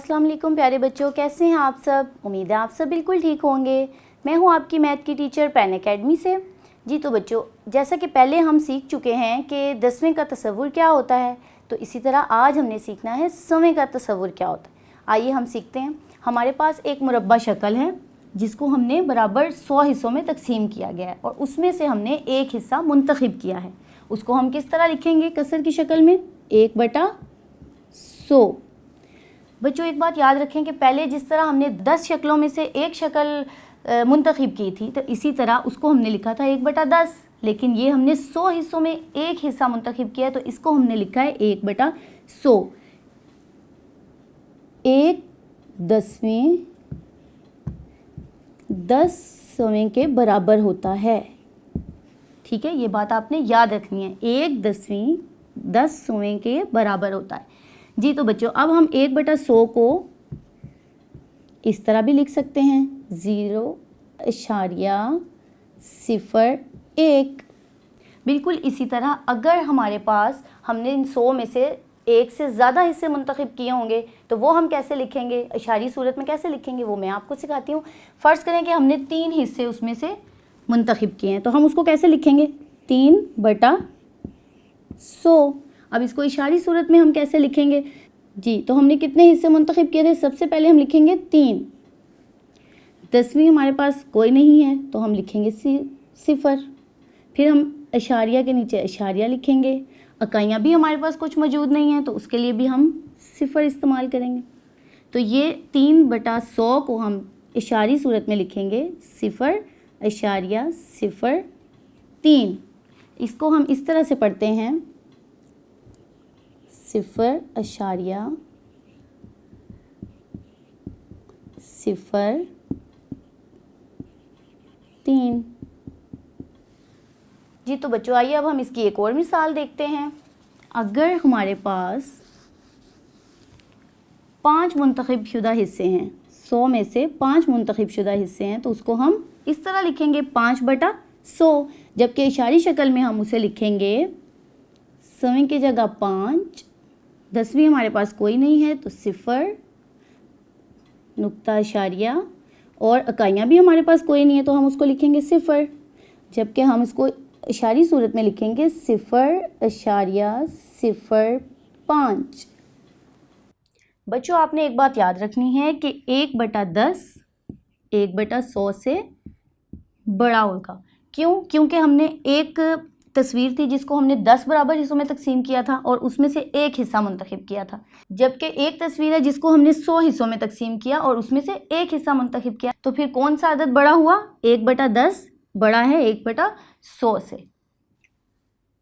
अस्सलाम वालेकुम प्यारे बच्चों, कैसे हैं आप सब। उम्मीद है आप सब बिल्कुल ठीक होंगे। मैं हूं आपकी मैथ की टीचर पैन एकेडमी से। जी तो बच्चों, जैसा कि पहले हम सीख चुके हैं कि 10वें का तसव्वुर क्या होता है, तो इसी तरह आज हमने सीखना है 100वें का तसव्वुर क्या होता है। आइए हम सीखते हैं। हमारे पास एक मुरब्बा शक्ल है जिसको हमने बराबर 100 हिस्सों में तकसीम किया गया है और उसमें से हमने एक हिस्सा मुंतखब किया है। उसको हम किस तरह लिखेंगे कसर की शक्ल में, 1/100। बच्चों एक बात याद रखें कि पहले जिस तरह हमने 10 शक्लों में से एक शक्ल मुंतखब की थी, तो इसी तरह उसको हमने लिखा था 1/10, लेकिन ये हमने 100 हिस्सों में एक हिस्सा मुंतखब किया है, तो इसको हमने लिखा है 1/100। 1/10 10वें के बराबर होता है। ठीक है, ये बात आपने याद रखनी है। 1/10 10वें के बराबर होता है। जी तो बच्चों, अब हम 1/100 को इस तरह भी लिख सकते हैं, 0.01। बिल्कुल इसी तरह अगर हमारे पास हमने इन 100 में से एक से ज़्यादा हिस्से मुंतखब किए होंगे तो वो हम कैसे लिखेंगे, इशारी सूरत में कैसे लिखेंगे, वो मैं आपको सिखाती हूँ। फ़र्ज़ करें कि हमने 3 हिस्से उसमें से मुंतखब किए हैं, तो हम उसको कैसे लिखेंगे, 3/100। अब इसको इशारी सूरत में हम कैसे लिखेंगे। जी तो हमने कितने हिस्से मुंतखब किए थे, सबसे पहले हम लिखेंगे 3। 10वीं हमारे पास कोई नहीं है तो हम लिखेंगे 0। फिर हम इशारिया के नीचे इशारिया लिखेंगे। इकाइयाँ भी हमारे पास कुछ मौजूद नहीं है तो उसके लिए भी हम 0 इस्तेमाल करेंगे। तो ये 3/100 को हम इशारी सूरत में लिखेंगे 0.03। इसको हम इस तरह से पढ़ते हैं, 0.03। जी तो बच्चों आइए अब हम इसकी एक और मिसाल देखते हैं। अगर हमारे पास 5 मुंतखब शुदा हिस्से हैं, 100 में से 5 मुंतखब शुदा हिस्से हैं, तो उसको हम इस तरह लिखेंगे 5/100, जबकि इशारी शक्ल में हम उसे लिखेंगे 100 की जगह 5। 10वीं हमारे पास कोई नहीं है तो 0 नुक्ता इशारिया, और इकाइयाँ भी हमारे पास कोई नहीं है तो हम उसको लिखेंगे 0, जबकि हम इसको इशारी सूरत में लिखेंगे 0.05। बच्चों आपने एक बात याद रखनी है कि 1/10 1/100 से बड़ा होगा। क्यों? क्योंकि हमने एक तस्वीर थी जिसको हमने 10 बराबर हिस्सों में तकसीम किया था और उसमें से एक हिस्सा मुंतखब किया था, जबकि एक तस्वीर है जिसको हमने 100 हिस्सों में तकसीम किया और उसमें से एक हिस्सा मुंतखब किया। तो फिर कौन सा अदद बड़ा हुआ, 1/10 बड़ा है 1/100 से।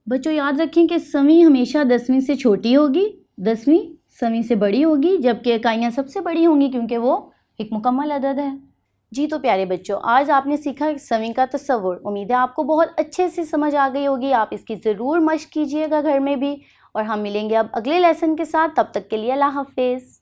बच्चों याद रखें कि 100वीं हमेशा 10वीं से छोटी होगी, 10वीं 100वीं से बड़ी होगी, जबकि इकाइयाँ सबसे बड़ी होंगी क्योंकि वो एक मुकम्मल अदद है। जी तो प्यारे बच्चों, आज आपने सीखा 100वीं का तसव्वुर। उम्मीद है आपको बहुत अच्छे से समझ आ गई होगी। आप इसकी ज़रूर मश्क कीजिएगा घर में भी, और हम मिलेंगे अब अगले लेसन के साथ। तब तक के लिए अल्लाह हाफिज़।